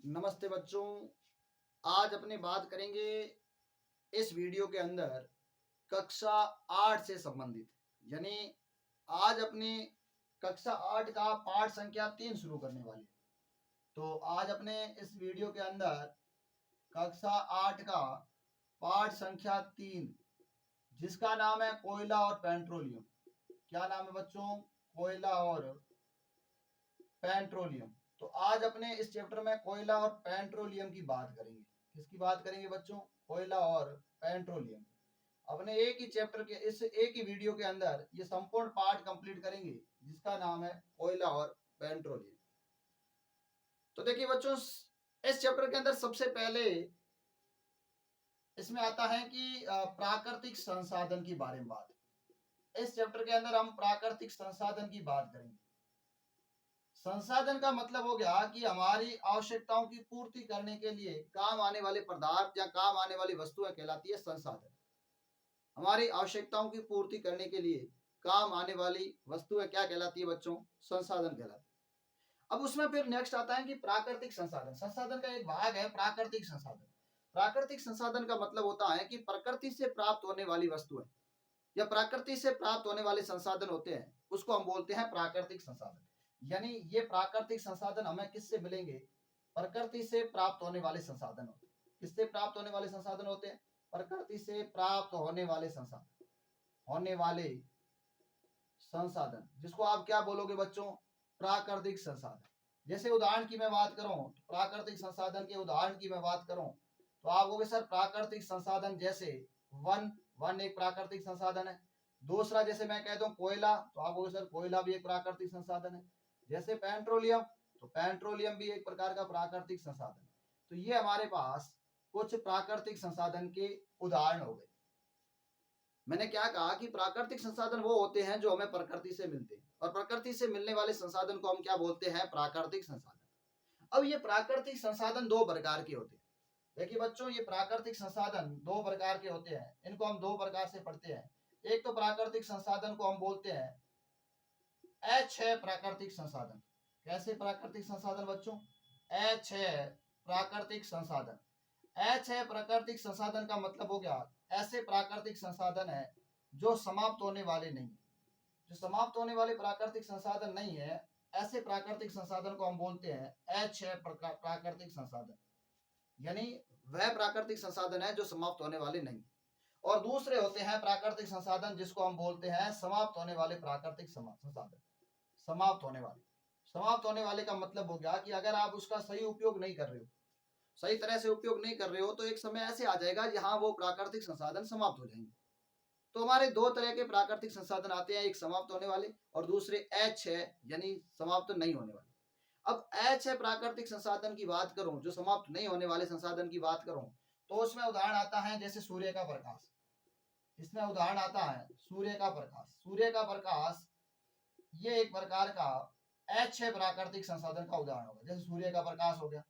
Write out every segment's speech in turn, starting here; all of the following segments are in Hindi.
नमस्ते बच्चों। आज अपने बात करेंगे इस वीडियो के अंदर कक्षा 8 से संबंधित, यानी आज अपने कक्षा 8 का पाठ संख्या 3 शुरू करने वाले। तो आज अपने इस वीडियो के अंदर कक्षा 8 का पाठ संख्या 3, जिसका नाम है कोयला और पेट्रोलियम। क्या नाम है बच्चों? कोयला और पेट्रोलियम। तो आज अपने इस चैप्टर में कोयला और पेट्रोलियम की बात करेंगे। किसकी बात करेंगे बच्चों? कोयला और पेट्रोलियम। अपने एक ही चैप्टर के इस एक ही वीडियो के अंदर ये संपूर्ण पाठ कंप्लीट करेंगे, जिसका नाम है कोयला और पेट्रोलियम। तो देखिए बच्चों, इस चैप्टर के अंदर सबसे पहले इसमें आता है कि प्राकृतिक संसाधन की बारे में बात। इस चैप्टर के अंदर हम प्राकृतिक संसाधन की बात करेंगे। संसाधन का मतलब हो गया कि हमारी आवश्यकताओं की पूर्ति करने के लिए काम आने वाले पदार्थ या काम आने वाली वस्तुएं कहलाती है संसाधन। हमारी आवश्यकताओं की पूर्ति करने के लिए काम आने वाली वस्तुएं क्या कहलाती है बच्चों? संसाधन कहलाती है। अब उसमें फिर नेक्स्ट आता है कि प्राकृतिक संसाधन। संसाधन का एक भाग है प्राकृतिक संसाधन। प्राकृतिक संसाधन का मतलब होता है कि प्रकृति से प्राप्त होने वाली वस्तुएं या प्रकृति से प्राप्त होने वाले संसाधन होते हैं, उसको हम बोलते हैं प्राकृतिक संसाधन। यानी ये प्राकृतिक संसाधन हमें किससे मिलेंगे? प्रकृति से प्राप्त होने वाले संसाधन होते हैं। किससे प्राप्त होने वाले संसाधन होते हैं? प्रकृति से प्राप्त होने वाले संसाधन, जिसको आप क्या बोलोगे बच्चों? प्राकृतिक संसाधन। जैसे उदाहरण की मैं बात करूं, प्राकृतिक संसाधन के उदाहरण की मैं बात करूं तो आप बोलोगे सर प्राकृतिक संसाधन जैसे वन एक प्राकृतिक संसाधन है। दूसरा जैसे मैं कह दूं कोयला, तो आप बोलोगे सर कोयला भी एक प्राकृतिक संसाधन है। जैसे पेट्रोलियम, तो पेट्रोलियम भी एक प्रकार का प्राकृतिक संसाधन है। तो ये हमारे पास कुछ प्राकृतिक संसाधन के उदाहरण हो गए। मैंने क्या कहा कि प्राकृतिक संसाधन वो होते हैं जो हमें प्रकृति से मिलते हैं, और प्रकृति से मिलने वाले संसाधन को हम क्या बोलते हैं? प्राकृतिक संसाधन। अब ये प्राकृतिक संसाधन दो प्रकार के होते हैं। देखिए बच्चों, ये प्राकृतिक संसाधन दो प्रकार के होते हैं। इनको हम दो प्रकार से पढ़ते हैं। एक तो प्राकृतिक संसाधन को हम बोलते हैं एच है प्राकृतिक संसाधन। कैसे प्राकृतिक संसाधन बच्चों? एच है प्राकृतिक संसाधन। एच है प्राकृतिक संसाधन का मतलब हो गया ऐसे प्राकृतिक संसाधन है जो समाप्त होने वाले नहीं। जो समाप्त होने वाले प्राकृतिक संसाधन नहीं है, ऐसे प्राकृतिक संसाधन को हम बोलते हैं एच है प्राकृतिक संसाधन। यानी वह प्राकृतिक संसाधन है जो समाप्त होने वाले नहीं। और दूसरे होते हैं प्राकृतिक संसाधन जिसको हम बोलते हैं समाप्त होने वाले प्राकृतिक संसाधन। समाप्त होने वाले का मतलब हो गया कि अगर आप उसका सही उपयोग नहीं कर रहे हो, सही तरह से उपयोग नहीं कर रहे हो, तो एक समय ऐसे आ जाएगा जहां वो प्राकृतिक संसाधन समाप्त हो जाएंगे। तो हमारे दो तरह के प्राकृतिक संसाधन आते हैं, एक समाप्त होने वाले और दूसरे एच है यानी समाप्त नहीं होने वाले। अब एच है प्राकृतिक संसाधन की बात करूं, जो समाप्त नहीं होने वाले संसाधन की बात करूं, तो उसमें उदाहरण आता है जैसे सूर्य का प्रकाश। इसमें उदाहरण आता है सूर्य का प्रकाश। सूर्य का प्रकाश ये एक प्रकार का एच है प्राकृतिक संसाधन का उदाहरण होगा। जैसे सूर्य का प्रकाश हो गया।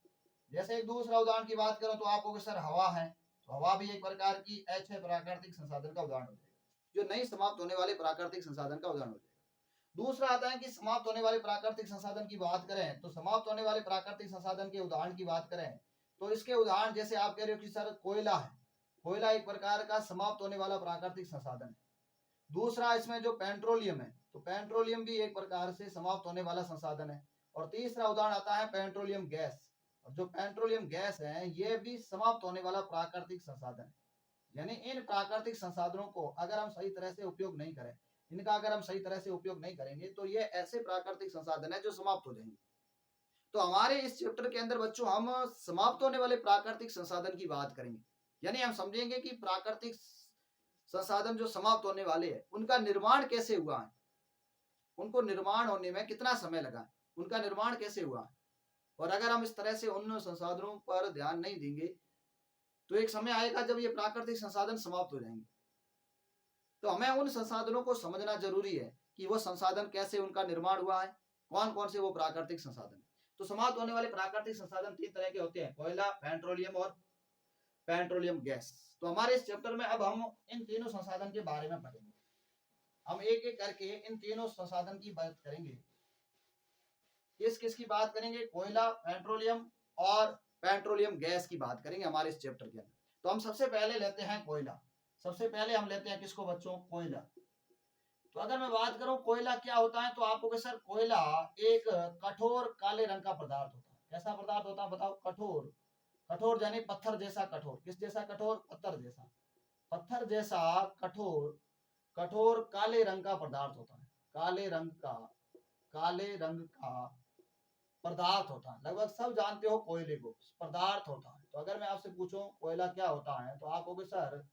जैसे एक दूसरा उदाहरण की बात करो तो आप कहोगे सर हवा है, तो हवा भी एक प्रकार की एच है प्राकृतिक संसाधन का उदाहरण हो जाएगा, जो नहीं समाप्त होने वाले प्राकृतिक संसाधन का उदाहरण हो जाएगा। दूसरा आता है कि समाप्त होने वाले प्राकृतिक संसाधन की बात करें, तो समाप्त होने वाले प्राकृतिक संसाधन के उदाहरण की बात करें तो इसके उदाहरण जैसे आप कह रहे हो कि सर कोयला है। कोयला एक प्रकार का समाप्त होने वाला प्राकृतिक संसाधन है। दूसरा इसमें जो पेट्रोलियम है, तो पेट्रोलियम भी एक प्रकार से समाप्त होने वाला संसाधन है। और तीसरा उदाहरण आता है पेट्रोलियम गैस। और जो पेट्रोलियम गैस है ये भी समाप्त होने वाला प्राकृतिक संसाधन है। यानी इन प्राकृतिक संसाधनों को अगर हम सही तरह से उपयोग नहीं करें, इनका अगर हम सही तरह से उपयोग नहीं करेंगे, तो ये ऐसे प्राकृतिक संसाधन है जो समाप्त हो जाएंगे। तो हमारे इस चैप्टर के अंदर बच्चों हम समाप्त होने वाले प्राकृतिक संसाधन की बात करेंगे। यानी हम समझेंगे कि प्राकृतिक संसाधन जो समाप्त होने वाले हैं उनका निर्माण कैसे हुआ है, उनको निर्माण होने में कितना समय लगा, उनका निर्माण कैसे हुआ है। और अगर हम इस तरह से उन संसाधनों पर ध्यान नहीं देंगे तो एक समय आएगा जब ये प्राकृतिक संसाधन समाप्त हो जाएंगे। तो हमें उन संसाधनों को समझना जरूरी है कि वो संसाधन कैसे उनका निर्माण हुआ है, कौन कौन से वो प्राकृतिक संसाधन। तो समाप्त होने वाले प्राकृतिक संसाधन तीन तरह के होते हैं, कोयला, पेट्रोलियम और पेट्रोलियम गैस। तो हमारे इस चैप्टर में अब हम इन तीनों संसाधन के बारे में पढ़ेंगे। हम एक एक करके इन तीनों संसाधन की बात करेंगे। किस किस की बात करेंगे? कोयला, पेट्रोलियम और पेट्रोलियम गैस की बात करेंगे हमारे इस चैप्टर के अंदर। तो हम सबसे पहले लेते हैं कोयला। सबसे पहले हम लेते हैं किसको बच्चों? कोयला। तो अगर मैं बात करूं कोयला क्या होता है, तो आप कहोगे सर कोयला एक कठोर काले रंग का पदार्थ होता है। कैसा पदार्थ होता है बताओ? कठोर। कठोर यानी पत्थर जैसा कठोर। किस जैसा कठोर? पत्थर जैसा। पत्थर जैसा कठोर, कठोर काले रंग का पदार्थ होता है। काले रंग का, काले रंग का पदार्थ होता है। लगभग सब जानते हो कोयले को, पदार्थ होता है। तो अगर मैं आपसे पूछूं कोयला क्या होता है, तो आप कहोगे सर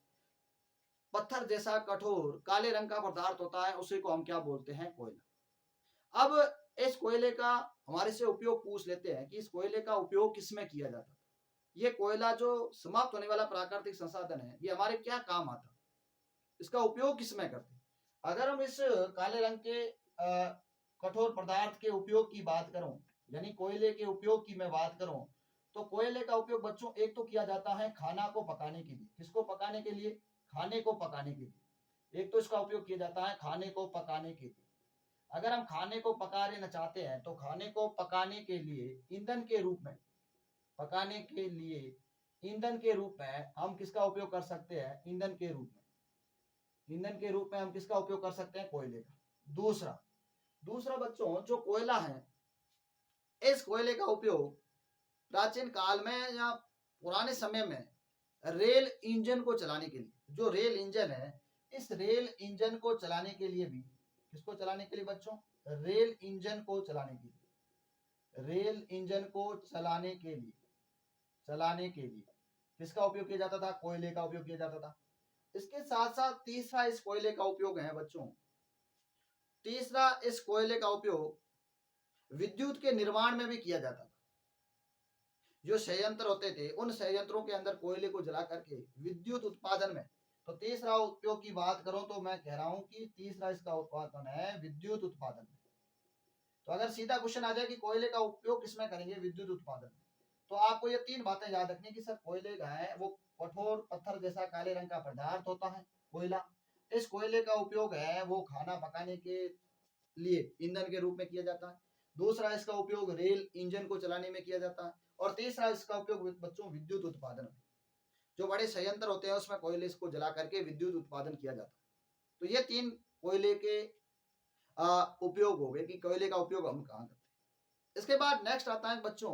पत्थर जैसा कठोर काले रंग का पदार्थ होता है, उसी को हम क्या बोलते हैं? कोयला। अब इस कोयले का हमारे से उपयोग पूछ लेते हैं कि इस कोयले का उपयोग किसमें किया जाता है। ये कोयला जो समाप्त होने वाला प्राकृतिक संसाधन है, ये हमारे क्या काम आता है, इसका उपयोग किसमें करते हैं? अगर हम इस काले रंग के कठोर पदार्थ के उपयोग की बात करूं, यानी कोयले के उपयोग की मैं बात करूं, तो कोयले का उपयोग बच्चों एक तो किया जाता है खाना को पकाने के लिए। किसको पकाने के लिए? खाने को पकाने के लिए। एक तो इसका उपयोग किया जाता है खाने को पकाने के लिए। अगर हम खाने को पका लेना चाहते हैं, तो खाने को पकाने के लिए ईंधन के रूप में, पकाने के लिए ईंधन के रूप में हम किसका उपयोग कर सकते हैं? ईंधन के रूप में, ईंधन के रूप में हम किसका उपयोग कर सकते हैं? कोयले का। दूसरा, दूसरा बच्चों जो कोयला है, इस कोयले का उपयोग प्राचीन काल में या पुराने समय में रेल इंजन को चलाने के लिए, जो रेल इंजन है, इस रेल इंजन को चलाने के लिए भी, किसको चलाने के लिए बच्चों? रेल इंजन को चलाने के लिए, रेल इंजन को चलाने के लिए, चलाने के लिए किसका उपयोग किया जाता था? कोयले का उपयोग किया जाता था। इसके साथ साथ तीसरा इस कोयले का उपयोग है बच्चों, तीसरा इस कोयले का उपयोग विद्युत के निर्माण में भी किया जाता था। जो संयंत्र होते थे, उन संयंत्रों के अंदर कोयले को जला करके विद्युत उत्पादन में, तो तीसरा उपयोग की बात करूं तो मैं कह रहा हूं कि तीसरा इसका उत्पादन है विद्युत उत्पादन में। तो अगर सीधा क्वेश्चन आ जाए कि कोयले का उपयोग किसमें करेंगे? विद्युत उत्पादन में, तो आपको ये तीन बातें याद रखनी कि सर कोयले का है वो कठोर पत्थर जैसा काले रंग का पदार्थ होता है कोयला। इस कोयले का उपयोग है वो खाना पकाने के लिए ईंधन के रूप में किया जाता है। दूसरा इसका उपयोग रेल इंजन को चलाने में किया जाता है। और तीसरा इसका उपयोग बच्चों विद्युत उत्पादन में, जो बड़े संयंत्र होते हैं उसमें कोयले को जला करके विद्युत उत्पादन किया जाता है। तो ये तीन कोयले के उपयोग हो गए कि कोयले का उपयोग हम कहाँ करते हैं। इसके बाद नेक्स्ट आता है बच्चों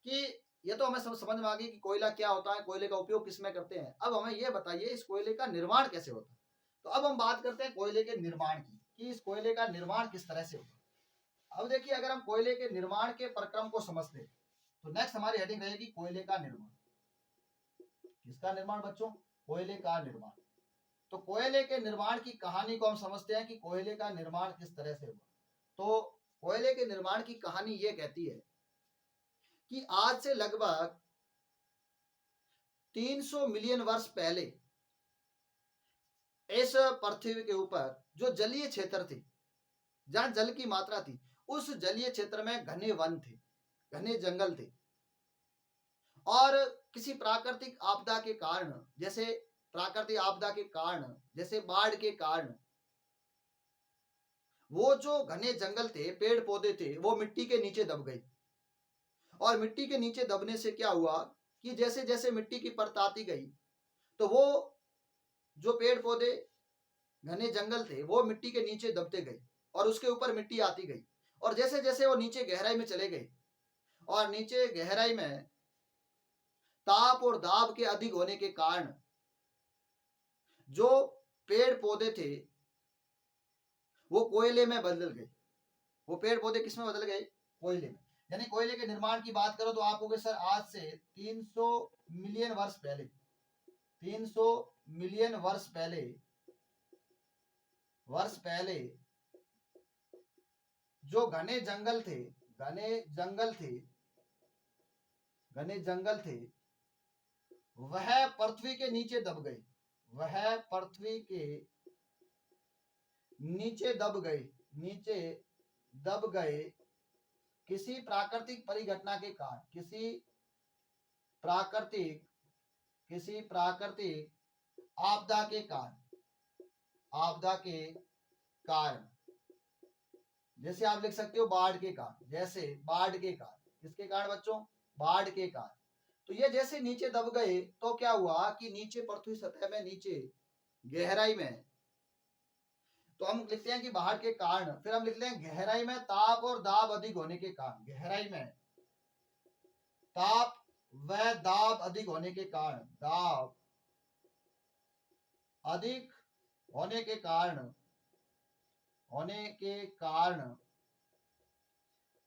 कि ये तो हमें समझ में आ गई कि कोयला क्या होता है, कोयले का उपयोग किसमें करते हैं। अब हमें ये बताइए इस कोयले का निर्माण कैसे होता है। तो अब हम बात करते हैं कोयले के निर्माण की, कि इस कोयले का निर्माण किस तरह से होता है। अब देखिए अगर हम कोयले के निर्माण के प्रक्रम को समझते हैं, तो नेक्स्ट हमारी हेडिंग रहेगी कोयले का निर्माण। किसका निर्माण बच्चों? कोयले का निर्माण। तो कोयले के निर्माण की कहानी को हम समझते हैं कि कोयले का निर्माण किस तरह से हुआ। तो कोयले के निर्माण की कहानी ये कहती है कि आज से लगभग 300 मिलियन वर्ष पहले इस पृथ्वी के ऊपर जो जलीय क्षेत्र थे, जहां जल की मात्रा थी, उस जलीय क्षेत्र में घने वन थे, घने जंगल थे। और किसी प्राकृतिक आपदा के कारण, जैसे प्राकृतिक आपदा के कारण, जैसे बाढ़ के कारण, वो जो घने जंगल थे, पेड़ पौधे थे, वो मिट्टी के नीचे दब गए। और मिट्टी के नीचे दबने से क्या हुआ कि जैसे जैसे मिट्टी की परत आती गई, तो वो जो पेड़ पौधे घने जंगल थे वो मिट्टी के नीचे दबते गए और उसके ऊपर मिट्टी आती गई। और जैसे जैसे वो नीचे गहराई में चले गए, और नीचे गहराई में ताप और दाब के अधिक होने के कारण जो पेड़ पौधे थे वो कोयले में बदल गए। वो पेड़ पौधे किस में बदल गए? कोयले में। यानी कोयले के निर्माण की बात करो तो आप कहोगे सर आज से 300 मिलियन वर्ष पहले, 300 मिलियन वर्ष पहले जो घने जंगल थे, घने जंगल थे, वह पृथ्वी के नीचे दब गए, वह पृथ्वी के नीचे दब गए किसी प्राकृतिक परिघटना के कारण, किसी प्राकृतिक आपदा के कारण। जैसे आप लिख सकते हो बाढ़ के कारण, जैसे बाढ़ के कारण। किसके कारण बच्चों? बाढ़ के कारण। तो ये जैसे नीचे दब गए तो क्या हुआ कि नीचे पृथ्वी सतह में नीचे गहराई में, तो हम लिखते हैं कि बाहर के कारण, फिर हम लिखते हैं गहराई में ताप और दाब अधिक होने के कारण, गहराई में ताप व दाब अधिक होने के कारण, दाब अधिक होने के कारण, होने के कारण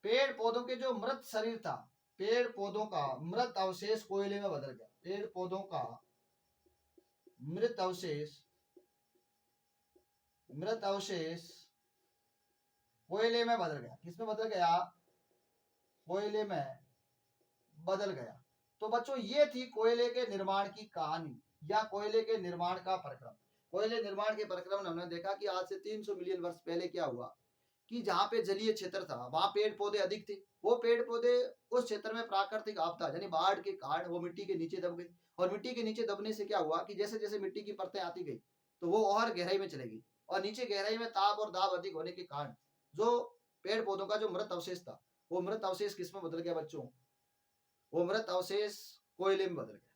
पेड़ पौधों के जो मृत शरीर था, पेड़ पौधों का मृत अवशेष कोयले में बदल गया, पेड़ पौधों का मृत अवशेष, मृत अवशेष कोयले में बदल गया। किसमें बदल गया? कोयले में बदल गया। तो बच्चों ये थी कोयले के निर्माण की कहानी या कोयले के निर्माण का प्रक्रम। कोयले निर्माण के प्रक्रम में हमने देखा कि आज से 300 मिलियन वर्ष पहले क्या हुआ कि जहाँ पे जलीय क्षेत्र था वहां पेड़ पौधे अधिक थे, वो पेड़ पौधे उस क्षेत्र में प्राकृतिक आपदा यानी बाढ़ के कारण वो मिट्टी के नीचे दब गई, और मिट्टी के नीचे दबने से क्या हुआ कि जैसे जैसे मिट्टी की परतें आती गई तो वो और गहराई में चले गई, और नीचे गहराई में ताप और दाब अधिक होने के कारण जो पेड़ पौधों का जो मृत अवशेष था, वो मृत अवशेष किसमें बदल गया बच्चों? वो मृत अवशेष कोयले में बदल गया।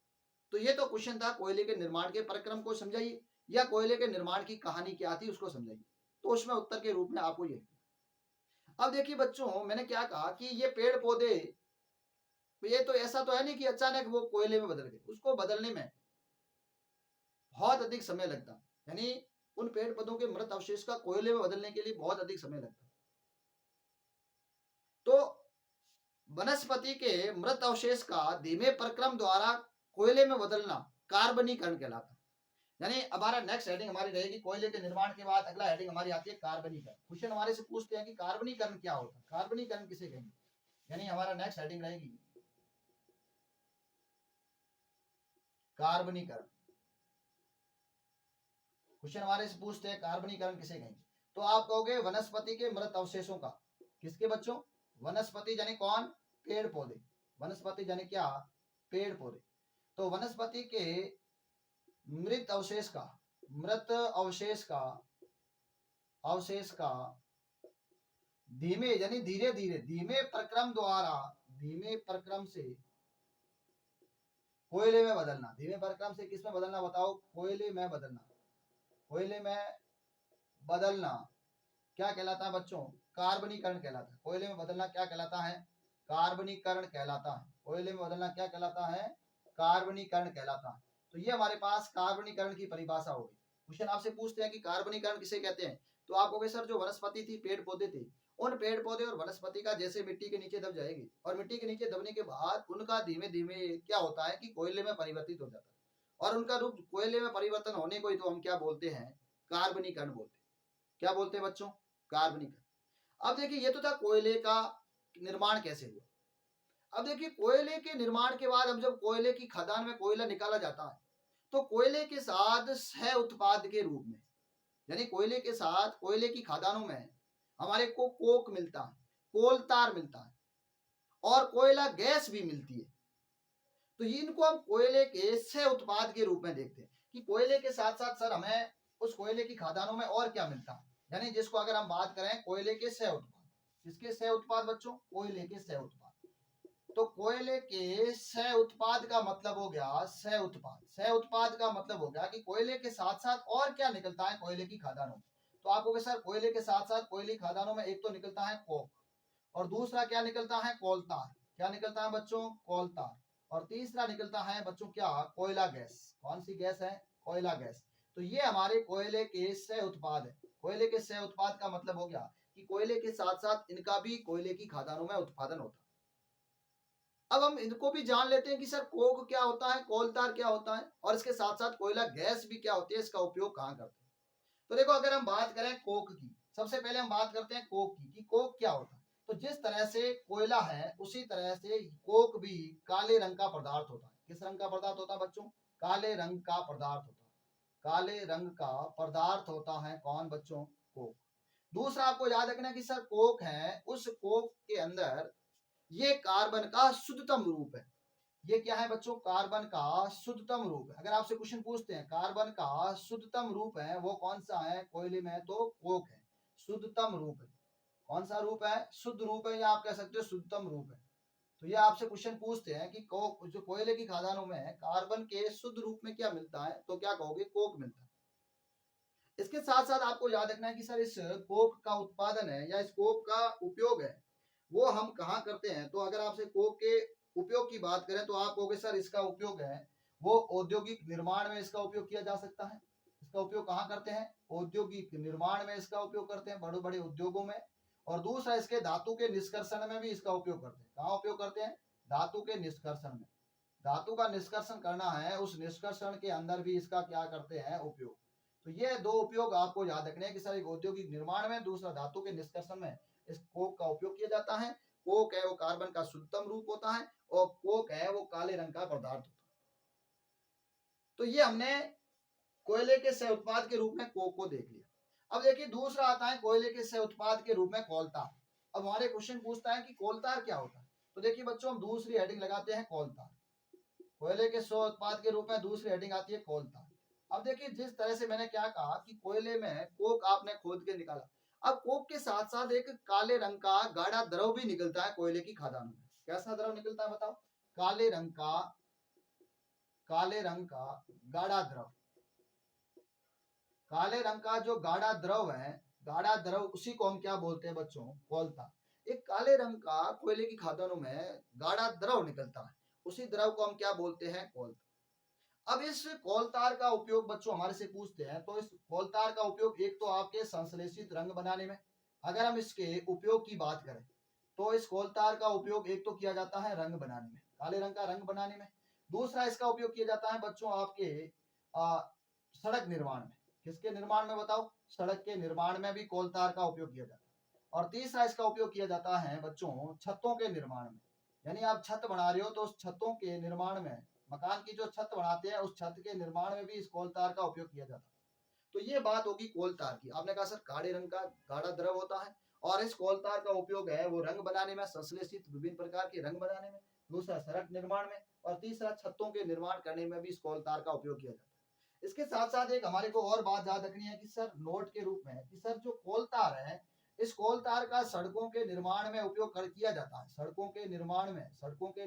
तो ये तो क्वेश्चन था कोयले के निर्माण के प्रक्रम को समझाइए या कोयले के निर्माण की कहानी क्या थी उसको समझाइए, तो उसमें उत्तर के रूप में आपको ये। अब देखिए बच्चों मैंने क्या कहा कि ये पेड़ पौधे, ये तो ऐसा तो है नहीं कि अचानक वो कोयले में बदल गए, उसको बदलने में बहुत अधिक समय लगता, यानी उन पेड़ पौधों के मृत अवशेष का कोयले में बदलने के लिए बहुत अधिक समय लगता। तो वनस्पति के मृत अवशेष का धीमे प्रक्रम द्वारा कोयले में बदलना कार्बनीकरण कहलाता है। यानी हमारा नेक्स्ट हेडिंग हमारी रहेगी कोयले के निर्माण के बाद अगला हेडिंग हमारी आती है कार्बनीकरण। क्वेश्चन हमारे से पूछते हैं कि कार्बनीकरण क्या होता है, कार्बनीकरण किसे कहेंगे, यानी हमारा नेक्स्ट हेडिंग रहेगी कार्बनीकरण। क्वेश्चन हमारे से पूछते हैं कार्बनीकरण किसे कहेंगे, तो आप कहोगे वनस्पति के मृत अवशेषों का। किसके बच्चों? वनस्पति यानी कौन? पेड़ पौधे। वनस्पति यानी क्या? पेड़ पौधे। तो वनस्पति के मृत अवशेष का, मृत अवशेष का, अवशेष का धीमे यानी धीरे धीरे धीमे प्रक्रम द्वारा, धीमे प्रक्रम से कोयले में बदलना। धीमे प्रक्रम से किसमें बदलना बताओ? कोयले में बदलना। कोयले में बदलना क्या कहलाता है बच्चों? कार्बनीकरण कहलाता है। कोयले में बदलना क्या कहलाता है? कार्बनीकरण कहलाता है। कोयले में बदलना क्या कहलाता है? कार्बनीकरण कहलाता है। तो ये हमारे पास कार्बनीकरण की परिभाषा हो गई। क्वेश्चन आपसे पूछते हैं कि कार्बनीकरण किसे कहते हैं, तो आप कहोगे सर जो वनस्पति थी, पेड़ पौधे थे, उन पेड़ पौधे और वनस्पति का जैसे मिट्टी के नीचे दब जाएगी और मिट्टी के नीचे दबने के बाद उनका धीमे धीमे क्या होता है कि कोयले में परिवर्तित हो जाता है, और उनका रूप कोयले में परिवर्तन होने को ही तो हम क्या बोलते हैं? कार्बनीकरण बोलते हैं। क्या बोलते हैं बच्चों? कार्बनीकरण। अब देखिए ये तो था कोयले का निर्माण कैसे हुआ। अब देखिए कोयले के निर्माण के बाद अब जब कोयले की खदान में कोयला निकाला जाता है तो कोयले के साथ सह उत्पाद के रूप में, यानी कोयले के साथ कोयले की खदानों में हमारे को कोक मिलता है, कोलतार मिलता है, और कोयला गैस भी मिलती है। तो इनको हम कोयले के सह उत्पाद के रूप में देखते हैं कि कोयले के साथ साथ सर हमें उस कोयले की खदानों में और क्या मिलता है, यानी जिसको अगर हम बात करें कोयले के सह उत्पाद। किसके सह उत्पाद बच्चों? कोयले के सह उत्पाद। तो कोयले के सह उत्पाद का मतलब हो गया सह उत्पाद। सह उत्पाद का मतलब हो गया कि कोयले के साथ साथ और क्या निकलता है कोयले की खदानों में। तो आप कहोगे सर कोयले के साथ साथ कोयले की खदानों में एक तो निकलता है कोक, और दूसरा क्या निकलता है? कोलतार। क्या निकलता है बच्चों? कोलतार। और तीसरा निकलता है बच्चों क्या? कोयला गैस। कौन सी गैस है? कोयला गैस। तो ये हमारे कोयले के सह उत्पाद है। कोयले के सह उत्पाद का मतलब हो गया कि कोयले के साथ साथ इनका भी कोयले की खदानों में उत्पादन होता है। अब हम इनको भी जान लेते हैं कि सर कोक क्या होता है, कोलतार क्या होता है, और इसके साथ साथ कोयला गैस भी क्या होती है, इसका उपयोग कहाँ करते हैं। तो देखो अगर हम बात करें कोक की, सबसे पहले हम बात करते हैं कोक की कि कोक क्या होता है। तो जिस तरह से कोयला है उसी तरह से कोक भी काले रंग का पदार्थ होता है। किस रंग का पदार्थ होता है बच्चों? काले रंग का पदार्थ होता है। काले रंग का पदार्थ होता है कौन बच्चों? कोक। दूसरा आपको याद रखना कि सर कोक है, उस कोक के अंदर ये कार्बन का शुद्धतम रूप है। ये क्या है बच्चों? कार्बन का शुद्धतम रूप है। अगर आपसे क्वेश्चन पूछते हैं कार्बन का शुद्धतम रूप है वो कौन सा है कोयले में, तो कोक है। शुद्धतम रूप है। कौन सा रूप है? शुद्ध रूप है, या आप कह सकते हो शुद्धतम रूप है। तो ये आपसे क्वेश्चन पूछते हैं कि जो कोयले की खदानों में कार्बन के शुद्ध रूप में क्या मिलता है, तो क्या कहोगे, कोक मिलता है। इसके साथ साथ आपको याद रखना है कि सर इस कोक का उत्पादन है या इस कोक का उपयोग है वो हम कहाँ करते हैं। तो अगर आपसे कोक के उपयोग की बात करें तो आप कहोगे सर इसका उपयोग है वो औद्योगिक निर्माण में इसका उपयोग किया जा सकता है। इसका उपयोग कहाँ करते हैं, औद्योगिक निर्माण में इसका उपयोग करते हैं, बड़े बड़े उद्योगों में। और दूसरा इसके धातु के निष्कर्षण में भी इसका उपयोग करते हैं। कहाँ उपयोग करते हैं, धातु के निष्कर्षण में। धातु का निष्कर्षण करना है, उस निष्कर्षण के अंदर भी इसका क्या करते हैं, उपयोग। तो ये दो उपयोग आपको याद रखने हैं कि सर एक औद्योगिक निर्माण में, दूसरा धातु के निष्कर्षण में इस कोक का उपयोग किया जाता है। कोक है वो कार्बन का शुद्धतम रूप होता है और कोक है वो काले रंग का पदार्थ होता है। तो ये हमने कोयले के सह उत्पाद के रूप में कोक को देख लिया। अब देखिए दूसरा आता है कोयले के सह उत्पाद के रूप में कोलतार। अब हमारे क्वेश्चन पूछता है कि कोलतार क्या होता है। तो देखिए बच्चों हम दूसरी हेडिंग लगाते हैं कोलतार। कोयले के सह उत्पाद के रूप में दूसरी हेडिंग आती है कोलतार। अब देखिए जिस तरह से मैंने क्या कहा कि कोयले में कोक आपने खोद के निकाला, अब कोक के साथ साथ एक काले रंग का गाढ़ा द्रव भी निकलता है कोयले की खदानों में। कैसा द्रव निकलता है बताओ, काले रंग का गाढ़ा द्रव। काले रंग का जो गाढ़ा द्रव है, गाढ़ा द्रव उसी को हम क्या बोलते हैं बच्चों, कोलतार। एक काले रंग का कोयले की खदानों में गाढ़ा द्रव निकलता है, उसी द्रव को हम क्या बोलते हैं, कोलतार। अब इस कोलतार का उपयोग बच्चों हमारे से पूछते हैं, तो इस कोलतार का उपयोग एक तो आपके संश्लेषित रंग बनाने में, अगर हम इसके उपयोग की बात करें तो इस कोलतार का उपयोग एक तो किया जाता है रंग बनाने में, काले रंग का रंग बनाने में। दूसरा इसका उपयोग किया जाता है बच्चों आपके सड़क निर्माण में। किसके निर्माण में बताओ, सड़क के निर्माण में भी कोलतार का उपयोग किया जाता है। और तीसरा इसका उपयोग किया जाता है बच्चों छतों के निर्माण में। यानी आप छत बना रहे हो तो उस छतों के निर्माण में, मकान की जो छत बनाते हैं उस छत के निर्माण में भी इस कोलतार का उपयोग किया जाता है। तो ये बात होगी कोलतार की। आपने कहा सर काले रंग का गाढ़ा द्रव होता है और इस कोलतार का उपयोग है वो रंग बनाने में, संश्लेषित विभिन्न प्रकार के रंग बनाने में, दूसरा सड़क निर्माण में, और तीसरा छतों के निर्माण करने में भी इस कोलतार का उपयोग किया जाता है। इसके साथ साथ एक हमारे को और बात याद रखनी है कि सर नोट के रूप में कि सर जो कोलतार है, इस कोलतार का सड़कों के निर्माण में उपयोग किया जाता है। सड़कों के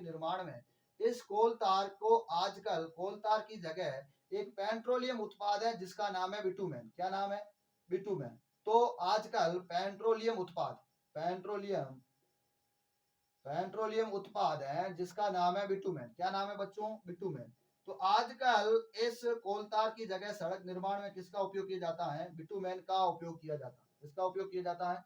निर्माण में इस कोलतार को आजकल कोलतार की जगह एक पेट्रोलियम उत्पाद है जिसका नाम है बिटुमेन। क्या नाम है, बिटुमेन। तो आजकल पेट्रोलियम उत्पाद है जिसका नाम है बिटुमेन। क्या नाम है बच्चों, बिटुमेन। तो आजकल इस कोलतार की जगह सड़क निर्माण में किसका उपयोग किया जाता है, बिटुमेन का उपयोग किया जाता है। इसका उपयोग किया जाता है,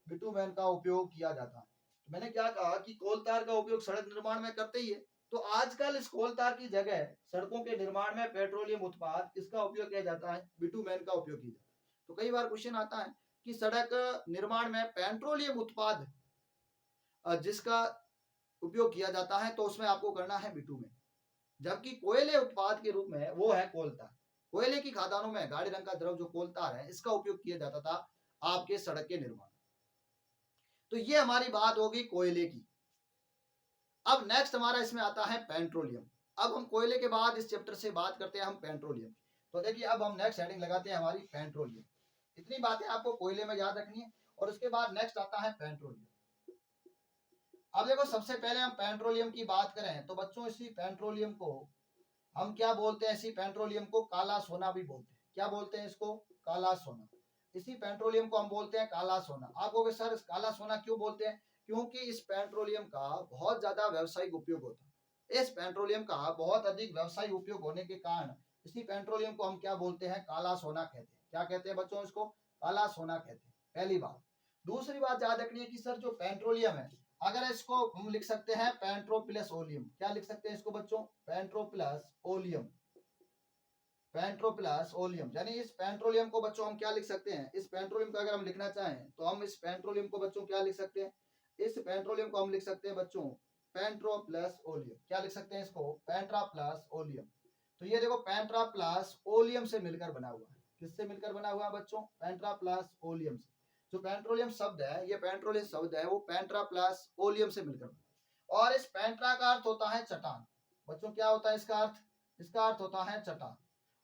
बिटुमेन का उपयोग किया जाता है। तो मैंने क्या कहा कि कोलतार का उपयोग सड़क निर्माण में करते ही है, तो आजकल इस कोलतार की जगह सड़कों के निर्माण में पेट्रोलियम उत्पाद किसका उपयोग किया जाता है, बिटुमेन का उपयोग किया जाता है। तो कई बार क्वेश्चन आता है कि सड़क निर्माण में पेट्रोलियम उत्पाद जिसका उपयोग किया जाता है तो उसमें आपको करना है बिटुमेन, जबकि कोयले उत्पाद के रूप में वो है कोलतार। कोयले की खदानों में गाढ़े रंग का द्रव जो कोलतार है इसका उपयोग किया जाता था आपके सड़क के निर्माण। तो ये हमारी बात होगी कोयले की। अब नेक्स्ट हमारा इसमें आता है पेट्रोलियम। अब हम कोयले के बाद इस चैप्टर से बात करते हैं हम पेट्रोलियम। तो देखिए अब हम नेक्स्ट हेडिंग लगाते हैं हमारी पेट्रोलियम। इतनी बातें आपको कोयले में याद रखनी है और उसके बाद नेक्स्ट आता है पेट्रोलियम। अब देखो सबसे पहले हम पेट्रोलियम की बात करें तो बच्चों इसी पेट्रोलियम को हम क्या बोलते हैं, इसी पेट्रोलियम को काला सोना भी बोलते हैं। क्या बोलते हैं इसको, काला सोना। इसी पेट्रोलियम को हम बोलते हैं काला सोना। आप कहोगे सर काला सोना क्यों बोलते हैं, क्योंकि इस पेट्रोलियम का बहुत ज्यादा व्यावसायिक उपयोग होता है। इस पेट्रोलियम का बहुत अधिक व्यावसायिक उपयोग होने के कारण इसी पेट्रोलियम को हम क्या बोलते हैं, काला सोना कहते हैं। क्या कहते हैं बच्चों, इसको काला सोना कहते हैं, पहली बात। दूसरी बात याद रखनी है कि सर जो पेट्रोलियम है, अगर इसको हम लिख सकते हैं पेट्रो प्लस ओलियम। क्या लिख सकते हैं इसको बच्चों, petro plus oleum. Petro plus oleum यानी इस पेट्रोलियम को बच्चों हम क्या लिख सकते हैं, इस पेट्रोलियम को अगर हम लिखना चाहें तो हम इस पेट्रोलियम को बच्चों क्या लिख सकते हैं, इस पेट्रोलियम को हम लिख सकते हैं बच्चों पेट्रो प्लस ओलियम। क्या लिख सकते हैं इसको, पेट्रा प्लस ओलियम। तो ये देखो पेट्रा प्लस ओलियम से मिलकर बना हुआ है। किससे मिलकर बना हुआ है बच्चों, पेट्रा प्लस ओलियम से। जो पेट्रोलियम शब्द है, ये पेट्रोलियम शब्द है वो पेट्रा प्लस ओलियम से मिलकर बना। और इस पेट्रा का अर्थ होता है चट्टान। बच्चों क्या होता है इसका अर्थ, इसका अर्थ होता है चट्टान।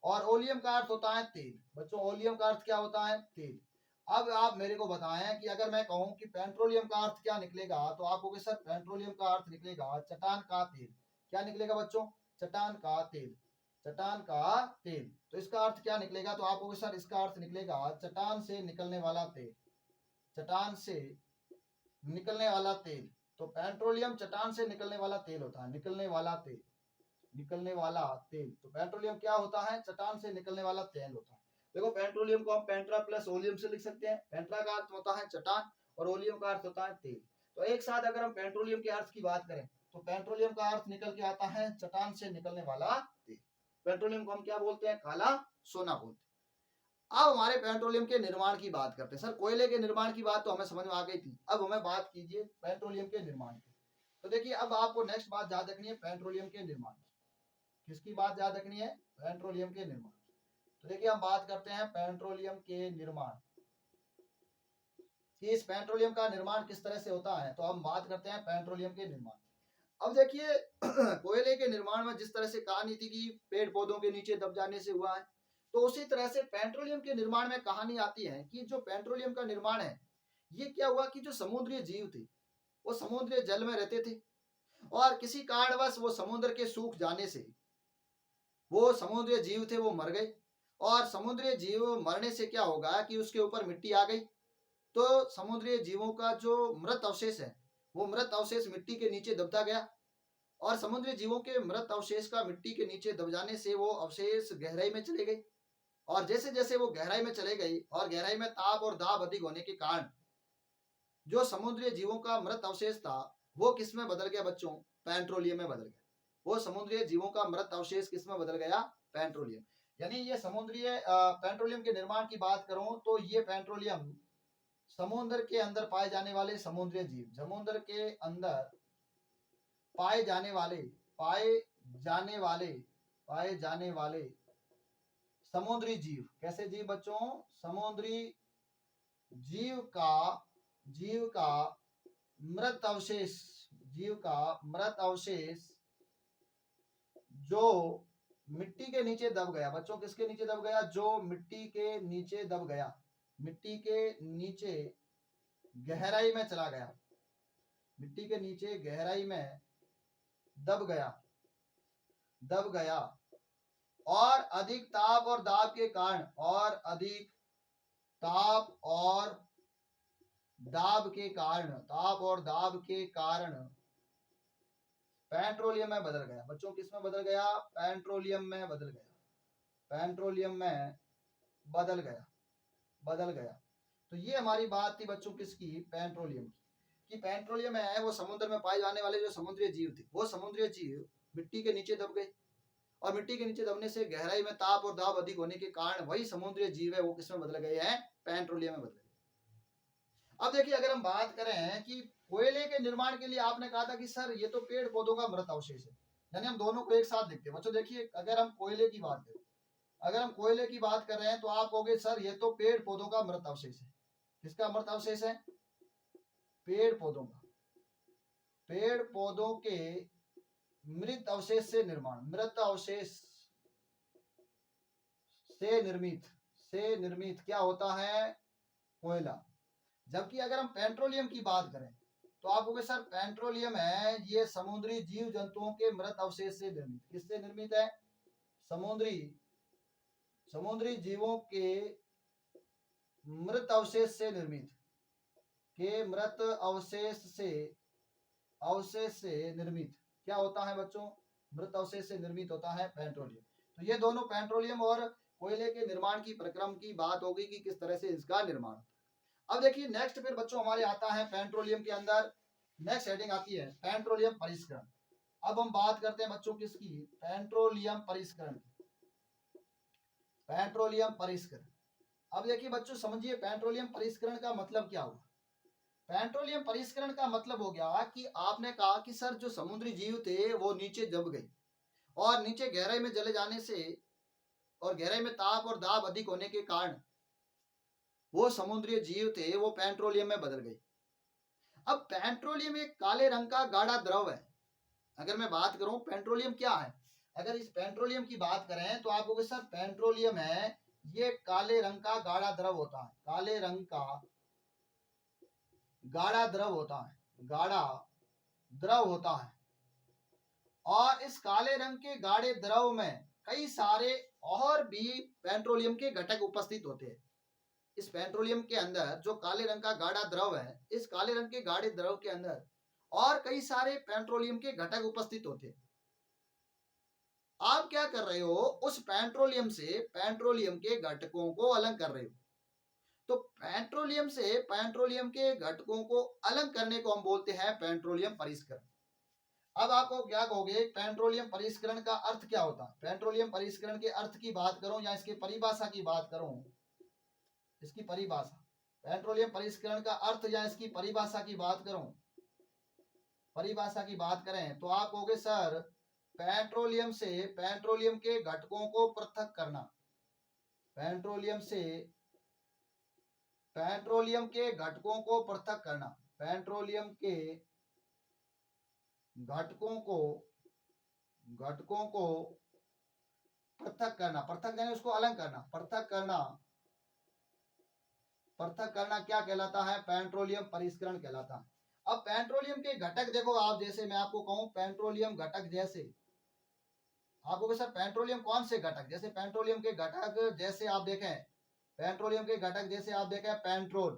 और ओलियम का अर्थ होता है तेल। बच्चों ओलियम का अर्थ क्या होता है, तेल। अब आप मेरे को बताएं कि अगर मैं कहूं कि पेट्रोलियम का अर्थ क्या निकलेगा, तो आप कहोगे सर पेट्रोलियम का अर्थ निकलेगा चट्टान का तेल। क्या निकलेगा बच्चों? चट्टान का तेल। चट्टान का तेल। तो इसका अर्थ क्या निकलेगा? तो आप कहोगे सर इसका अर्थ निकलेगा चट्टान से निकलने वाला तेल। चट्टान से निकलने वाला तेल। तो पेट्रोलियम चट्टान से निकलने वाला तेल होता है। निकलने वाला तेल। निकलने वाला तेल। तो पेट्रोलियम क्या होता है? चट्टान से निकलने वाला तेल होता है। देखो पेट्रोलियम को हम पेंट्रा प्लस ओलियम से लिख सकते हैं। पेंट्रा का अर्थ होता है चट्टान और ओलियम का अर्थ होता है तेल। तो एक साथ अगर हम पेट्रोलियम के अर्थ की बात करें तो पेट्रोलियम का अर्थ निकल के आता है चट्टान से निकलने वाला तेल। पेट्रोलियम को हम क्या बोलते हैं? काला सोना बोलते हैं। अब हमारे पेट्रोलियम के निर्माण की बात करते हैं। सर कोयले के निर्माण की बात तो हमें समझ में आ गई थी, अब हमें बात कीजिए पेट्रोलियम के निर्माण की। तो देखिए अब आपको नेक्स्ट बात याद रखनी है पेट्रोलियम के निर्माण की। किसकी बात याद रखनी है? पेट्रोलियम के निर्माण। तो देखिए हम बात करते हैं पेट्रोलियम के निर्माण कि इस पेट्रोलियम का निर्माण किस तरह से होता है। तो हम बात करते हैं पेट्रोलियम के निर्माण। अब देखिए कोयले के निर्माण में जिस तरह से कहानी थी कि पेड़ पौधों के नीचे दब जाने से हुआ है, तो उसी तरह से पेट्रोलियम के निर्माण में कहानी आती है कि जो पेट्रोलियम का निर्माण है ये क्या हुआ कि जो समुद्री जीव थे वो समुद्री जल में रहते थे और किसी कारणवश वो समुद्र के सूख जाने से वो समुद्री जीव थे वो मर गए। और समुद्री जीव मरने से क्या होगा कि उसके ऊपर मिट्टी आ गई। तो समुद्री जीवों का जो मृत अवशेष है वो मृत अवशेष मिट्टी के नीचे दबता गया और समुद्री जीवों के मृत अवशेष का मिट्टी के नीचे दब जाने से वो अवशेष गहराई में चले गए। और जैसे जैसे वो गहराई में चले गई और गहराई में ताप और दाब अधिक होने के कारण जो समुद्री जीवों का मृत अवशेष था वो किस में बदल गया बच्चों? पेट्रोलियम में बदल गया। वो समुद्री जीवों का मृत अवशेष किस में बदल गया? पेट्रोलियम। यानी ये समुद्री पेट्रोलियम के निर्माण की बात करूं तो ये पेट्रोलियम समुद्र के अंदर पाए जाने वाले समुद्री जीव, समुद्र के अंदर पाए जाने वाले पाए जाने वाले पाए जाने वाले समुद्री जीव। कैसे जीव बच्चों? समुद्री जीव का मृत अवशेष। जीव का मृत अवशेष जो मिट्टी के नीचे दब गया। बच्चों किसके नीचे दब गया? जो मिट्टी के नीचे दब गया। मिट्टी के नीचे गहराई में चला गया। मिट्टी के नीचे गहराई में दब गया। दब गया और अधिक ताप और दाब के कारण और अधिक ताप और दाब के कारण ताप और दाब के कारण पेट्रोलियम में बदल गया। बच्चों किस में बदल गया? पेट्रोलियम में बदल गया। पेट्रोलियम में बदल गया। बदल गया। तो ये हमारी बात थी बच्चों किसकी? पेट्रोलियम की। कि पेट्रोलियम है वो समुद्र में पाए जाने वाले जो समुद्री जीव थे वो समुद्री जीव मिट्टी के नीचे दब गए और मिट्टी के नीचे दबने से गहराई में ताप और दाब अधिक होने के कारण वही समुद्री जीव है वो किसमें बदल गए हैं? पेट्रोलियम में बदल गए। अब देखिए अगर हम बात करें कि कोयले के निर्माण के लिए आपने कहा था कि सर ये तो पेड़ पौधों का मृत अवशेष है, यानी हम दोनों को एक साथ देखते हैं। बच्चों देखिए अगर हम कोयले की बात करें अगर हम कोयले की बात कर रहे हैं तो आप कहोगे सर ये तो पेड़ पौधों का मृत अवशेष है। किसका मृत अवशेष है? पेड़ पौधों का। पेड़ पौधों के मृत अवशेष से निर्माण। मृत अवशेष से निर्मित क्या होता है? कोयला। जबकि अगर हम पेट्रोलियम की बात करें तो आप कहोगे सर पेट्रोलियम है ये समुद्री जीव जंतुओं के मृत अवशेष से निर्मित। किससे निर्मित है? समुद्री जीवों के मृत अवशेष से निर्मित। के मृत अवशेष से निर्मित क्या होता है बच्चों? मृत अवशेष से निर्मित होता है पेट्रोलियम। तो ये दोनों पेट्रोलियम और कोयले के निर्माण की प्रक्रम की बात होगी कि किस तरह से इसका निर्माण। अब देखिए नेक्स्ट फिर बच्चों हमारे आता है पेट्रोलियम के अंदर नेक्स्ट हेडिंग आती है पेट्रोलियम परिष्करण। अब हम बात करते हैं बच्चों किसकी? पेट्रोलियम परिष्करण। पेट्रोलियम परिष्करण। अब देखिए बच्चों समझिए पेट्रोलियम परिष्करण का मतलब क्या हुआ। पेट्रोलियम परिष्करण का मतलब हो गया कि आपने कहा कि सर जो समुद्री जीव थे वो नीचे दब गए और नीचे गहराई में चले जाने से और गहराई में ताप और दाब अधिक होने के कारण वो समुद्री जीव थे वो पेट्रोलियम में बदल गए। अब पेट्रोलियम एक काले रंग का गाढ़ा द्रव है। अगर मैं बात करूं पेट्रोलियम क्या है, अगर इस पेट्रोलियम की बात करें तो आप कहोगे सर पेट्रोलियम है ये काले रंग का गाढ़ा द्रव होता है, काले रंग का गाढ़ा द्रव होता है, गाढ़ा द्रव होता है। और इस काले रंग के गाढ़े द्रव में कई सारे और भी पेट्रोलियम के घटक उपस्थित होते हैं। इस पेट्रोलियम के अंदर जो काले रंग का गाढ़ा द्रव है, इस काले रंग के गाढ़े द्रव के अंदर और कई सारे पेट्रोलियम के घटक उपस्थित होते हैं। आप क्या कर रहे हो, उस पेट्रोलियम से पेट्रोलियम के घटकों को अलग कर रहे हो। तो पेट्रोलियम से पेट्रोलियम के घटकों को अलग करने को हम बोलते हैं पेट्रोलियम परिष्करण। अब आपको क्या कहोगे, पेट्रोलियम परिष्करण का अर्थ क्या होता है? पेट्रोलियम परिष्करण के अर्थ की बात करूं या इसकी परिभाषा की बात करूं, इसकी परिभाषा, पेट्रोलियम परिष्करण का अर्थ या इसकी परिभाषा की बात करूं, परिभाषा की बात करें तो आप कहोगे सर पेट्रोलियम से पेट्रोलियम के घटकों को पृथक करना, पेट्रोलियम से पेट्रोलियम के घटकों को पृथक करना, पेट्रोलियम के घटकों को पृथक करना, पृथक यानी उसको अलग करना, पृथक करना, पृथक करना क्या कहलाता है? पेट्रोलियम परिष्करण कहलाता है। अब पेट्रोलियम के घटक देखो, आप जैसे मैं आपको कहूं पेट्रोलियम घटक, जैसे आपको सर पेट्रोलियम कौन से घटक, जैसे पेट्रोलियम के घटक जैसे आप देखें, पेट्रोलियम के घटक जैसे आप देखें पेट्रोल,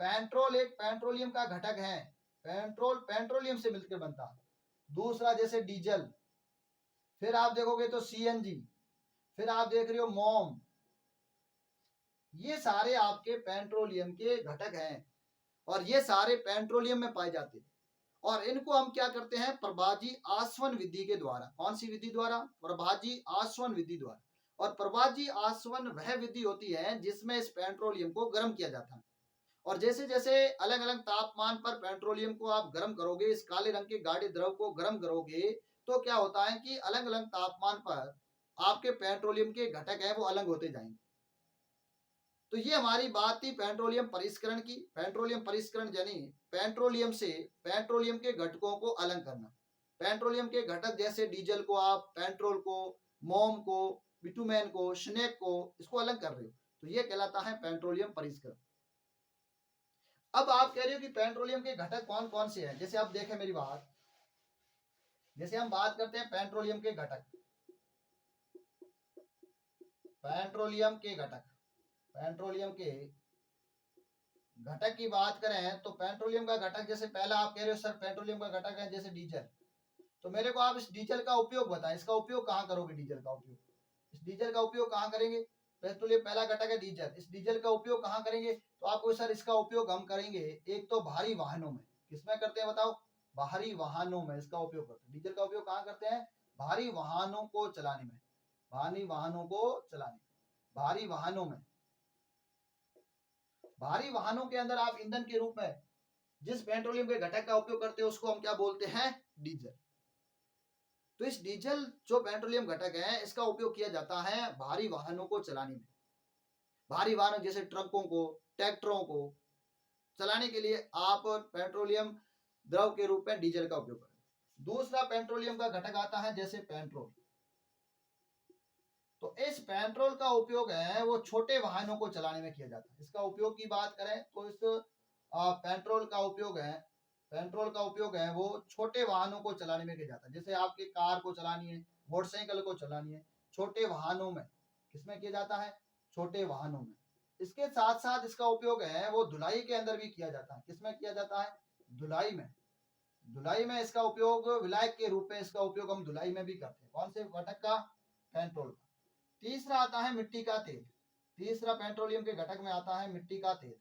पेट्रोल एक पेट्रोलियम का घटक है, पेट्रोल पेट्रोलियम से मिलकर बनता है। दूसरा जैसे डीजल, फिर आप देखोगे तो सीएनजी, फिर आप देख रहे हो मोम, ये सारे आपके पेट्रोलियम के घटक हैं और ये सारे पेट्रोलियम में पाए जाते हैं। और इनको हम क्या करते हैं? प्रभाजी आसवन विधि के द्वारा, कौन सी विधि द्वारा? प्रभाजी आसवन विधि द्वारा। और प्रभाजी आसवन वह विधि होती है जिसमें इस पेट्रोलियम को गर्म किया जाता है। और जैसे जैसे अलग अलग तापमान पर पेट्रोलियम को आप गर्म करोगे, इस काले रंग के गाढ़े द्रव को गर्म करोगे, तो क्या होता है कि अलग अलग तापमान पर आपके पेट्रोलियम के घटक है वो अलग होते जाएंगे। तो ये हमारी बात थी पेट्रोलियम परिष्करण की। पेट्रोलियम परिष्करण यानी पेट्रोलियम से पेट्रोलियम के घटकों को अलग करना। पेट्रोलियम के घटक जैसे डीजल को, आप पेट्रोल को, मोम को, बिटुमेन को, स्नेक को, इसको अलग कर रहे हो, तो ये कहलाता है पेट्रोलियम परिष्करण। अब आप कह रहे हो कि पेट्रोलियम के घटक कौन कौन से हैं? जैसे आप देखें मेरी बात, जैसे हम बात करते हैं पेट्रोलियम के घटक, पेट्रोलियम के घटक, पेट्रोलियम के घटक की बात करें तो पेट्रोलियम का घटक जैसे पहला आप कह रहे हो सर पेट्रोलियम का घटक है जैसे डीजल, तो मेरे को आप इस डीजल का उपयोग बताएं, इसका उपयोग कहाँ करोगे? डीजल का उपयोग, इस डीजल का उपयोग कहाँ करेंगे? पेट्रोलियम पहला घटक है डीजल, इस डीजल का उपयोग कहाँ करेंगे? तो आपको सर इसका उपयोग हम करेंगे एक तो भारी वाहनों में। किसमें करते हैं बताओ? भारी वाहनों में इसका उपयोग करते हैं। डीजल का उपयोग कहाँ करते हैं? भारी वाहनों को चलाने में, भारी वाहनों को चलाने, भारी वाहनों में। भारी वाहनों के अंदर आप ईंधन के रूप में जिस पेट्रोलियम के घटक का उपयोग करते हैं उसको हम क्या बोलते हैं? डीजल। तो इस डीजल जो पेट्रोलियम घटक है इसका उपयोग किया जाता है भारी वाहनों को चलाने में। भारी वाहनों जैसे ट्रकों को, ट्रैक्टरों को चलाने के लिए आप पेट्रोलियम द्रव के रूप में डीजल का उपयोग करें। दूसरा पेट्रोलियम का घटक आता है जैसे पेट्रोल, तो इस पेट्रोल का उपयोग है वो छोटे वाहनों को चलाने में किया जाता है। इसका उपयोग की बात करें तो इस पेट्रोल का उपयोग है, पेट्रोल का उपयोग है वो छोटे वाहनों को चलाने में किया जाता है। जैसे आपकी कार को चलानी है, मोटरसाइकिल को चलानी है, छोटे वाहनों में किसमें किया जाता है? छोटे वाहनों में। इसके साथ साथ इसका उपयोग है वो धुलाई के अंदर भी किया जाता है। किसमें किया जाता है? धुलाई में। धुलाई में इसका उपयोग विलायक के रूप में इसका उपयोग हम धुलाई में भी करते हैं। कौन से घटक का? पेट्रोल का। तीसरा आता है मिट्टी का तेल। तीसरा पेट्रोलियम के घटक में आता है मिट्टी का तेल।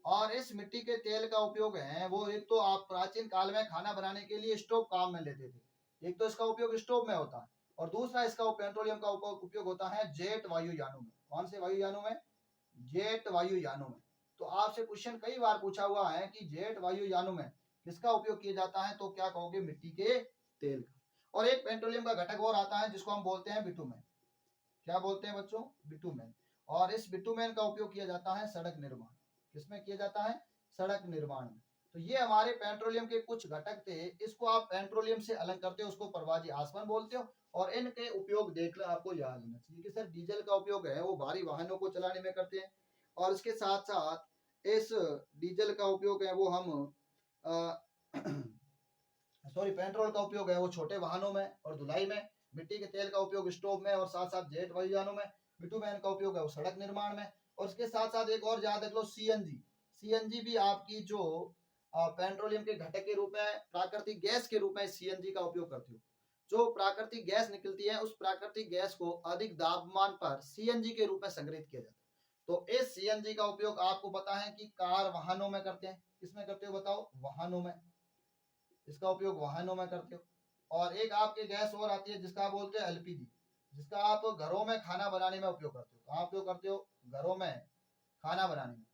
और इस मिट्टी के तेल का उपयोग है वो एक तो आप प्राचीन काल में खाना बनाने के लिए स्टोव काम में लेते थे, एक तो इसका उपयोग स्टोव में होता है, और दूसरा इसका पेट्रोलियम का उपयोग होता है जेट वायुयानों में। कौन से वायुयानों में? जेट वायुयानों में। तो आपसे क्वेश्चन कई बार पूछा हुआ है कि जेट वायुयानों में किसका उपयोग किया जाता है, तो क्या कहोगे? मिट्टी के तेल का। और एक पेट्रोलियम का घटक और आता है जिसको हम बोलते हैं बिटुमेन। क्या बोलते हैं बच्चों? बिटुमेन। और इस बिटुमेन का उपयोग किया जाता है सड़क निर्माण। किसमें किया जाता है? सड़क निर्माण में। तो ये हमारे पेट्रोलियम के कुछ घटक थे, इसको आप पेट्रोलियम से अलग करते हो, उसको परवाजी आसमान बोलते हो। और इनके उपयोग देख लो, आपको याद होना चाहिए कि सर डीजल का उपयोग है वो भारी वाहनों को चलाने में करते हैं, और इसके साथ साथ इस डीजल का उपयोग है वो हम सॉरी पेट्रोल का उपयोग है वो छोटे वाहनों में और धुलाई में, मिट्टी के तेल का उपयोग स्टोव में, और साथ साथ जेट वायुयानों में, बिटुमेन का उपयोग है वो सड़क निर्माण में। और इसके साथ साथ एक और याद रख लो, सीएनजी। सीएनजी भी आपकी जो पेट्रोलियम के घटक के रूप में, प्राकृतिक गैस के रूप में सीएनजी का उपयोग करती हो। जो प्राकृतिक गैस निकलती है उस प्राकृतिक गैस को अधिक तापमान पर सीएनजी के रूप में संग्रहित किया जाता है। तो इस सीएनजी का उपयोग आपको पता है कि कार वाहनों में करते हैं। किसमें करते हो बताओ? वाहनों में। इसका उपयोग वाहनों में करते हो। और एक आपके गैस और आती है जिसका आप बोलते हो एलपीजी, जिसका आप घरों में खाना बनाने में उपयोग करते हो। कहाँ उपयोग करते हो? घरों में खाना बनाने में।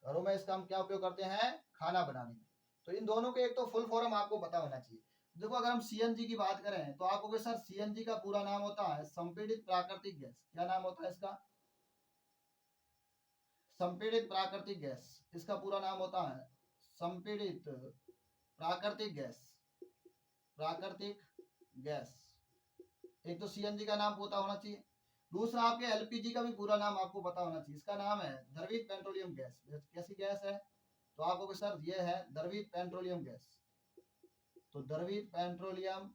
घरों में इसका हम क्या उपयोग करते हैं? खाना बनाने में। तो इन दोनों के एक तो फुल फॉर्म आपको पता होना चाहिए। देखो अगर हम सीएनजी की बात करें तो आपको सर सीएनजी का पूरा नाम होता है संपीड़ित प्राकृतिक गैस। क्या नाम होता है इसका? संपीड़ित प्राकृतिक गैस। इसका पूरा नाम होता है संपीड़ित प्राकृतिक गैस। प्राकृतिक गैस। एक तो सीएनजी का नाम पता होना चाहिए, दूसरा आपके एलपीजी का भी पूरा नाम आपको पता होना चाहिए। इसका नाम है द्रवित पेट्रोलियम गैस। कैसी गैस है? तो आपको सर ये है द्रवित पेट्रोलियम गैस। तो द्रवित पेट्रोलियम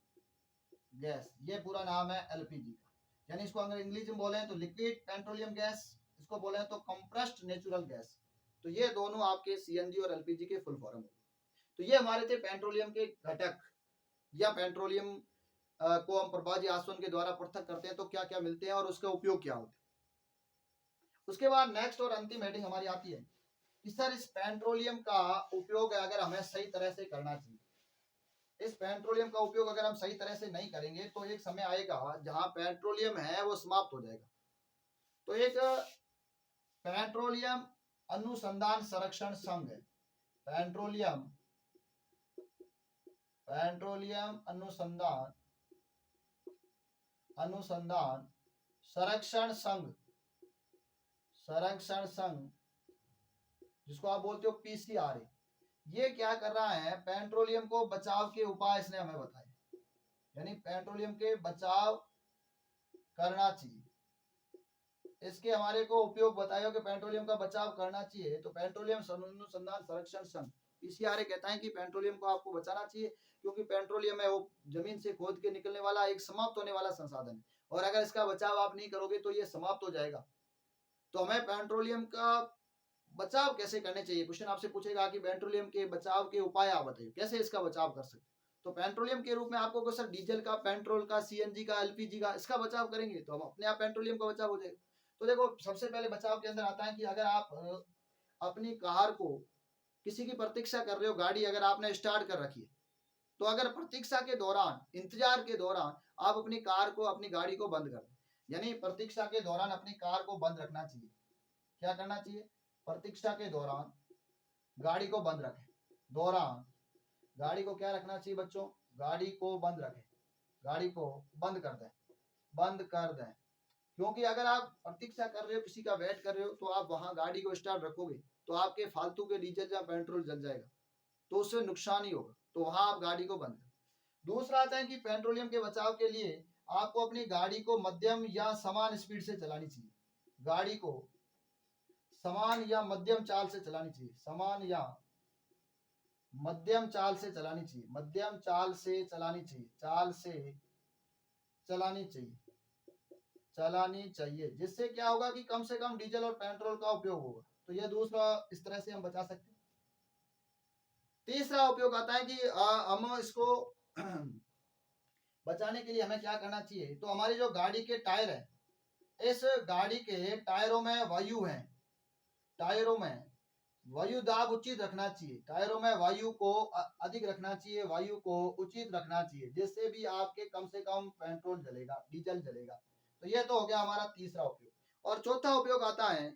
गैस ये पूरा नाम है एलपीजी का। यानी इसको अगर इंग्लिश में बोले तो लिक्विड पेट्रोलियम गैस, इसको बोले तो कंप्रेस्ड नेचुरल गैस। तो ये दोनों आपके सीएनजी और एलपीजी के फुल फॉर्म हो। तो ये हमारे थे पेट्रोलियम के घटक, या पेट्रोलियम को हम प्रभाजी आसवन के द्वारा पृथक करते हैं तो क्या क्या मिलते हैं और उसका उपयोग क्या होता है। उसके बाद नेक्स्ट और अंतिम हेडिंग हमारी आती है कि सर इस पेट्रोलियम का उपयोग अगर हमें सही तरह से करना चाहिए। इस पेट्रोलियम का उपयोग अगर हम सही तरह से नहीं करेंगे तो एक समय आएगा जहां पेट्रोलियम है वो समाप्त हो जाएगा। तो एक पेट्रोलियम अनुसंधान संरक्षण संघ है, पेट्रोलियम पेट्रोलियम अनुसंधान संरक्षण संघ, संरक्षण संघ जिसको आप बोलते हो पीसीआरए। ये क्या कर रहा है? पेट्रोलियम को बचाव के उपाय इसने हमें बताए, यानी पेट्रोलियम के बचाव करना चाहिए। इसके हमारे को उपयोग बताया कि पेट्रोलियम का बचाव करना चाहिए। तो पेट्रोलियम अनुसंधान संरक्षण संघ पीसीआरए कहता है कि पेट्रोलियम को आपको बचाना चाहिए, क्योंकि पेट्रोलियम है वो जमीन से खोद के निकलने वाला एक समाप्त होने वाला संसाधन है, और अगर इसका बचाव आप नहीं करोगे तो ये समाप्त हो जाएगा। तो हमें पेट्रोलियम का बचाव कैसे करने चाहिए? क्वेश्चन आपसे पूछेगा कि पेट्रोलियम के बचाव के उपाय आप बताइए, कैसे इसका बचाव कर सकते। तो पेट्रोलियम के रूप में आपको सर डीजल का, पेट्रोल का, सीएनजी का, एलपीजी का, इसका बचाव करेंगे तो हम अपने आप पेट्रोलियम का बचाव हो जाएगा। तो देखो सबसे पहले बचाव के अंदर आता है कि अगर आप अपनी कार को किसी की प्रतीक्षा कर रहे हो, गाड़ी अगर आपने स्टार्ट कर रखी है, तो अगर प्रतीक्षा के दौरान, इंतजार के दौरान आप अपनी कार को, अपनी गाड़ी को बंद कर दें, यानी प्रतीक्षा के दौरान अपनी कार को बंद रखना चाहिए। क्या करना चाहिए? प्रतीक्षा के दौरान गाड़ी को बंद रखें। दौरान गाड़ी को क्या रखना चाहिए बच्चों? गाड़ी को बंद रखें, गाड़ी को बंद कर दें, बंद कर दें। क्योंकि अगर आप प्रतीक्षा कर रहे हो, किसी का वेट कर रहे हो, तो आप वहां गाड़ी को स्टार्ट रखोगे तो आपके फालतू के डीजल या पेट्रोल जल जाएगा, तो उससे नुकसान ही होगा। तो वहां आप गाड़ी को बंद करें। दूसरा आता है कि पेट्रोलियम के बचाव के लिए आपको अपनी गाड़ी को मध्यम या समान स्पीड से चलानी चाहिए। गाड़ी को समान या मध्यम चाल से चलानी चाहिए, समान या मध्यम चाल से चलानी चाहिए, मध्यम चाल से चलानी चाहिए, चाल से चलानी चाहिए, चलानी चाहिए। जिससे क्या होगा कि कम से कम डीजल और पेट्रोल का उपयोग होगा। तो यह दूसरा, इस तरह से हम बचा सकते हैं। तीसरा उपयोग आता है कि हम इसको बचाने के लिए हमें क्या करना चाहिए। तो हमारी जो गाड़ी के टायर है, इस गाड़ी के टायरों में वायु है, टायरों में वायु दाब उचित रखना चाहिए, टायरों में वायु को अधिक रखना चाहिए, वायु को उचित रखना चाहिए, जिससे भी आपके कम से कम पेट्रोल जलेगा, डीजल जलेगा। तो यह तो हो गया हमारा तीसरा उपयोग। और चौथा उपयोग आता है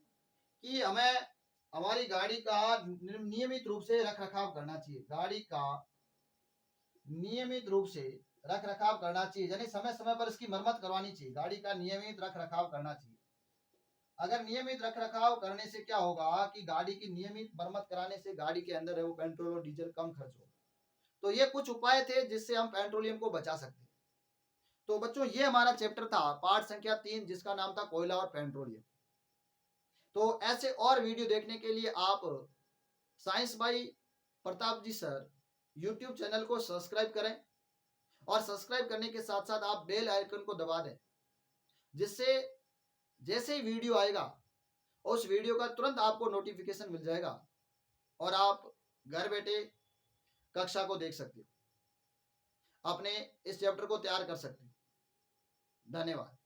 कि हमें हमारी गाड़ी का नियमित रूप से रख रखाव करना चाहिए, गाड़ी का नियमित रूप से रख रखाव करना चाहिए, यानी समय समय पर इसकी मरम्मत करवानी चाहिए, गाड़ी का नियमित रख रखाव करना चाहिए। अगर नियमित रख रखाव करने से क्या होगा कि गाड़ी की नियमित मरम्मत कराने से गाड़ी के अंदर है वो पेट्रोल और डीजल कम खर्च होगा। तो ये कुछ उपाय थे जिससे हम पेट्रोलियम को बचा सकते हैं। तो बच्चों ये हमारा चैप्टर था पाठ संख्या 3 जिसका नाम था कोयला और पेट्रोलियम। तो ऐसे और वीडियो देखने के लिए आप science by Pratap ji sir YouTube channel को सब्सक्राइब करें और सब्सक्राइब करने के साथ साथ आप बेल आइकन को दबा दें, जिससे जैसे ही वीडियो आएगा उस वीडियो का तुरंत आपको नोटिफिकेशन मिल जाएगा और आप घर बैठे कक्षा को देख सकते हो, अपने इस चैप्टर को तैयार कर सकते हो। धन्यवाद।